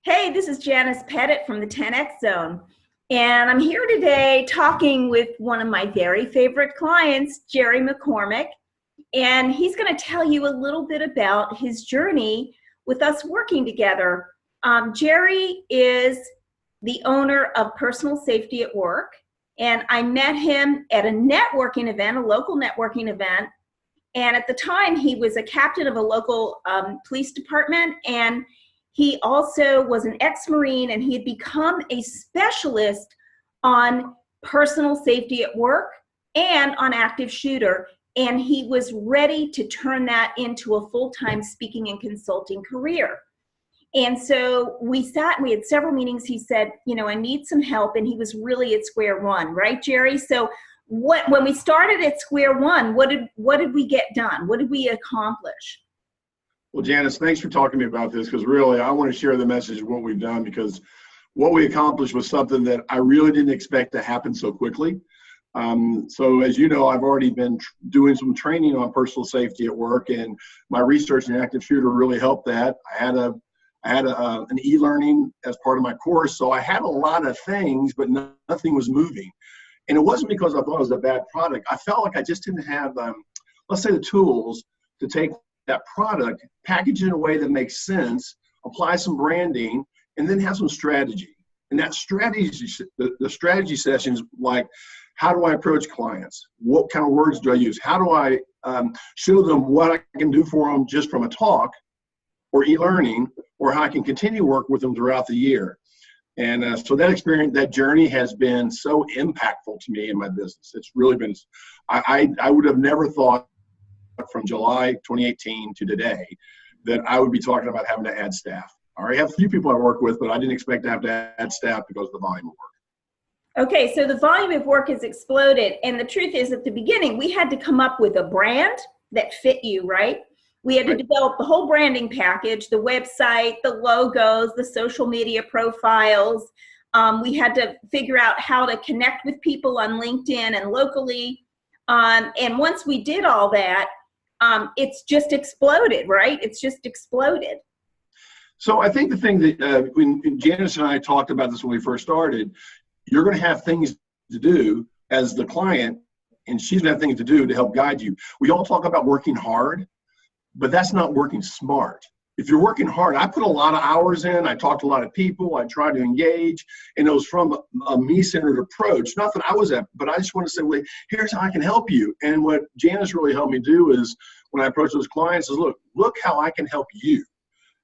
Hey, this is Janice Pettit from the 10X Zone, and I'm here today talking with one of my very favorite clients, Jerry McCormick, and he's going to tell you a little bit about his journey with us working together. Jerry is the owner of Personal Safety at Work, and I met him at a networking event, a local networking event, and at the time he was a captain of a local police department, and he also was an ex-Marine, and he had become a specialist on personal safety at work and on active shooter. And he was ready to turn that into a full-time speaking and consulting career. And so we sat and we had several meetings. He said, I need some help. And he was really at square one, right, Jerry? So when we started at square one, what did we get done? What did we accomplish? Well, Janice, thanks for talking to me about this, because really I want to share the message of what we've done, because what we accomplished was something that I really didn't expect to happen so quickly. So as you know, I've already been doing some training on personal safety at work, and my research in active shooter really helped that. I had an e-learning as part of my course, so I had a lot of things, but nothing was moving. And it wasn't because I thought it was a bad product. I felt like I just didn't have, let's say, the tools to take that product, package it in a way that makes sense, apply some branding, and then have some strategy. And that strategy, the strategy sessions, like, how do I approach clients? What kind of words do I use? How do I show them what I can do for them just from a talk or e-learning, or how I can continue to work with them throughout the year? And so that experience, that journey has been so impactful to me in my business. It's really been, I would have never thought from July 2018 to today that I would be talking about having to add staff. I already have a few people I work with, but I didn't expect to have to add staff because of the volume of work. Okay, so the volume of work has exploded. And the truth is, at the beginning, we had to come up with a brand that fit you, right? We had to develop the whole branding package, the website, the logos, the social media profiles. We had to figure out how to connect with people on LinkedIn and locally. And once we did all that, it's just exploded, right? It's just exploded. So I think the thing that when Janice and I talked about this when we first started, you're going to have things to do as the client, and she's going to have things to do to help guide you. We all talk about working hard, but that's not working smart. If you're working hard, I put a lot of hours in, I talked to a lot of people, I tried to engage, and it was from a me-centered approach. Not that I was at, but I just want to say, well, here's how I can help you. And what Janice really helped me do is, when I approach those clients, is look how I can help you.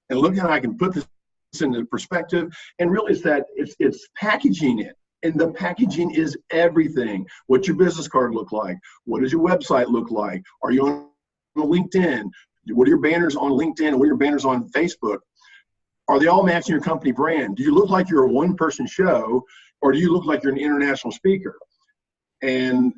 And look how I can put this into perspective. And really it's packaging it. And the packaging is everything. What's your business card look like? What does your website look like? Are you on LinkedIn? What are your banners on LinkedIn? What are your banners on Facebook? Are they all matching your company brand? Do you look like you're a one-person show, or do you look like you're an international speaker? And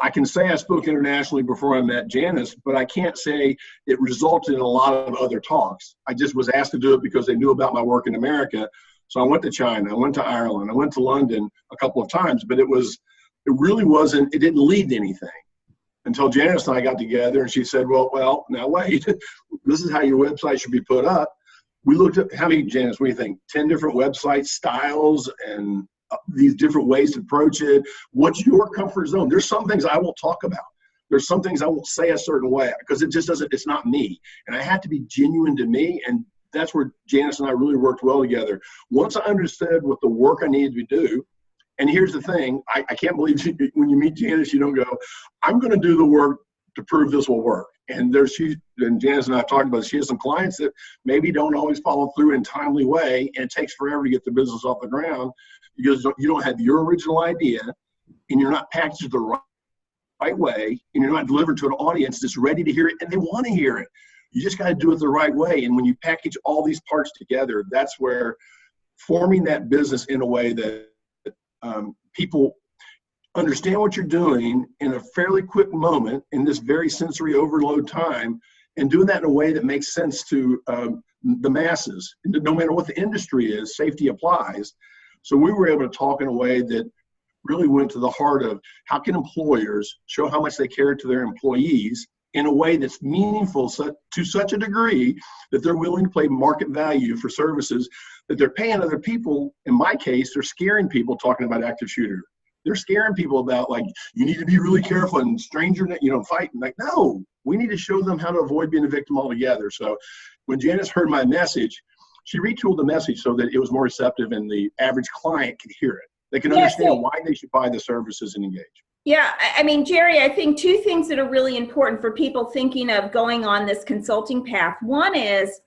I can say I spoke internationally before I met Janice, but I can't say it resulted in a lot of other talks. I just was asked to do it because they knew about my work in America. So I went to China, I went to Ireland, I went to London a couple of times, but it didn't lead to anything until Janice and I got together, and she said, well, now wait, this is how your website should be put up. We looked at, how many, Janice, what do you think? 10 different website styles and these different ways to approach it. What's your comfort zone? There's some things I won't talk about. There's some things I won't say a certain way because it's not me. And I had to be genuine to me. And that's where Janice and I really worked well together. Once I understood what the work I needed to do, and here's the thing, I can't believe when you meet Janice, you don't go, I'm going to do the work to prove this will work. And Janice and I talked about it. She has some clients that maybe don't always follow through in a timely way, and it takes forever to get the business off the ground because you don't have your original idea, and you're not packaged the right way, and you're not delivered to an audience that's ready to hear it, and they want to hear it. You just got to do it the right way. And when you package all these parts together, that's where forming that business in a way that people understand what you're doing in a fairly quick moment in this very sensory overload time, and doing that in a way that makes sense to the masses. No matter what the industry is, safety applies. So we were able to talk in a way that really went to the heart of how can employers show how much they care to their employees in a way that's meaningful to such a degree that they're willing to pay market value for services that they're paying other people. In my case, they're scaring people talking about active shooter. They're scaring people about, like, you need to be really careful and stranger, fighting. Like, no, we need to show them how to avoid being a victim altogether. So when Janice heard my message, she retooled the message so that it was more receptive and the average client could hear it. They can understand why they should buy the services and engage. Yeah, I mean, Jerry, I think two things that are really important for people thinking of going on this consulting path. One is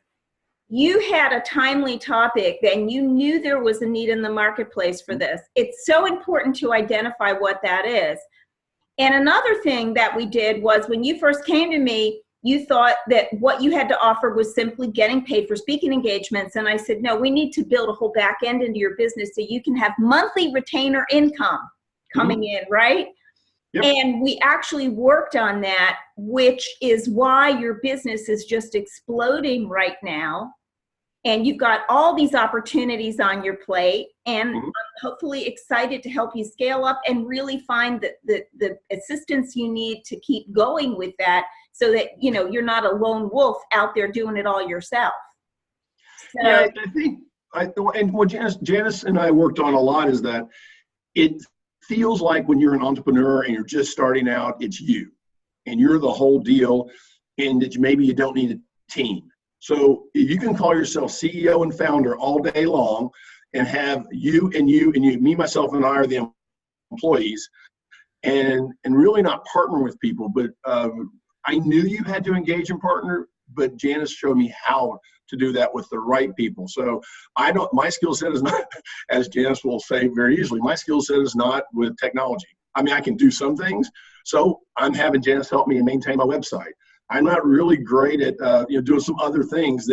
you had a timely topic and you knew there was a need in the marketplace for this. It's so important to identify what that is. And another thing that we did was when you first came to me, you thought that what you had to offer was simply getting paid for speaking engagements. And I said, no, we need to build a whole back end into your business so you can have monthly retainer income coming in, right? Yep. And we actually worked on that, which is why your business is just exploding right now. And you've got all these opportunities on your plate, and I'm hopefully excited to help you scale up and really find the assistance you need to keep going with that so that, you're not a lone wolf out there doing it all yourself. So, yeah, I think, and what Janice and I worked on a lot is that it feels like when you're an entrepreneur and you're just starting out, it's you and you're the whole deal, and that maybe you don't need a team. So if you can call yourself CEO and founder all day long and have you, me, myself, and I are the employees, and really not partner with people. But I knew you had to engage and partner, but Janice showed me how to do that with the right people. So my skill set is not, as Janice will say very easily, my skill set is not with technology. I mean, I can do some things. So I'm having Janice help me maintain my website. I'm not really great at doing some other things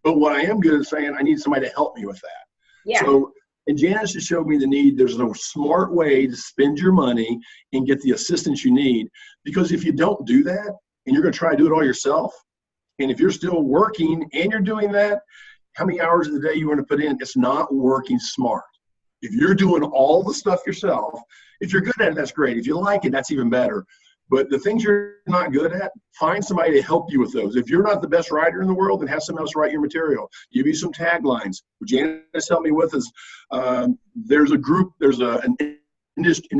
but what I am good at saying, I need somebody to help me with that. Yeah. So, and Janice just showed me the need. There's no smart way to spend your money and get the assistance you need, because if you don't do that and you're going to try to do it all yourself, and if you're still working and you're doing that, how many hours of the day you want to put in? It's not working smart. If you're doing all the stuff yourself, if you're good at it, that's great. If you like it, that's even better. But the things you're not good at, find somebody to help you with those. If you're not the best writer in the world, then have someone else write your material. Give you some taglines. What Janice helped me with is there's an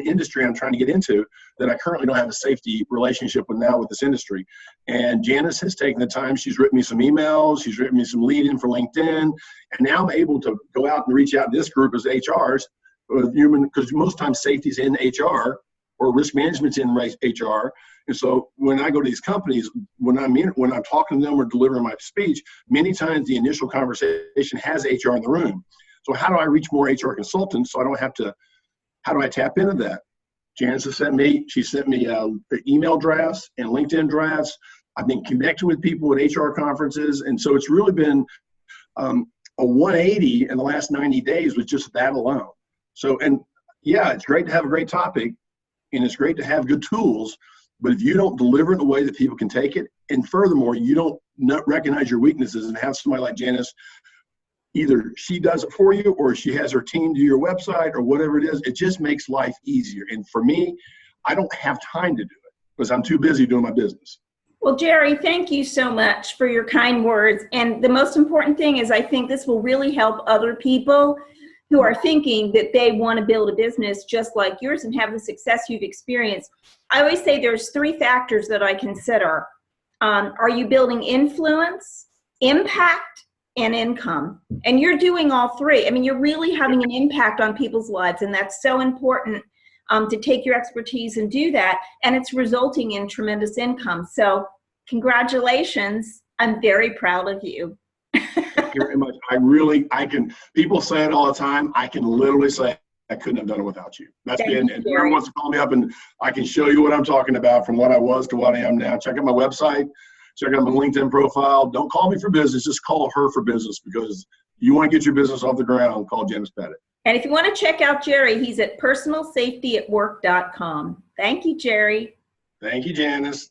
industry I'm trying to get into that I currently don't have a safety relationship with now with this industry. And Janice has taken the time. She's written me some emails. She's written me some lead-in for LinkedIn. And now I'm able to go out and reach out to this group as HRs, because most times safety's in HR or risk management's in HR. And so when I go to these companies, when I'm talking to them or delivering my speech, many times the initial conversation has HR in the room. So how do I reach more HR consultants so I don't have to, how do I tap into that? Janice has sent me email drafts and LinkedIn drafts. I've been connecting with people at HR conferences. And so it's really been a 180 in the last 90 days with just that alone. So, and yeah, it's great to have a great topic and it's great to have good tools, but if you don't deliver in a way that people can take it, and furthermore, you don't recognize your weaknesses and have somebody like Janice, either she does it for you or she has her team do your website or whatever it is, it just makes life easier. And for me, I don't have time to do it because I'm too busy doing my business. Well, Jerry, thank you so much for your kind words. And the most important thing is I think this will really help other people who are thinking that they want to build a business just like yours and have the success you've experienced. I always say there's 3 factors that I consider. Are you building influence, impact, and income? And you're doing all 3. I mean, you're really having an impact on people's lives, and that's so important to take your expertise and do that, and it's resulting in tremendous income. So congratulations. I'm very proud of you. Thank you very much. People say it all the time. I can literally say I couldn't have done it without you. And everyone wants to call me up and I can show you what I'm talking about from what I was to what I am now. Check out my website, check out my LinkedIn profile. Don't call me for business, just call her for business, because you want to get your business off the ground, call Janice Pettit. And if you want to check out Jerry, he's at personalsafetyatwork.com. Thank you, Jerry. Thank you, Janice.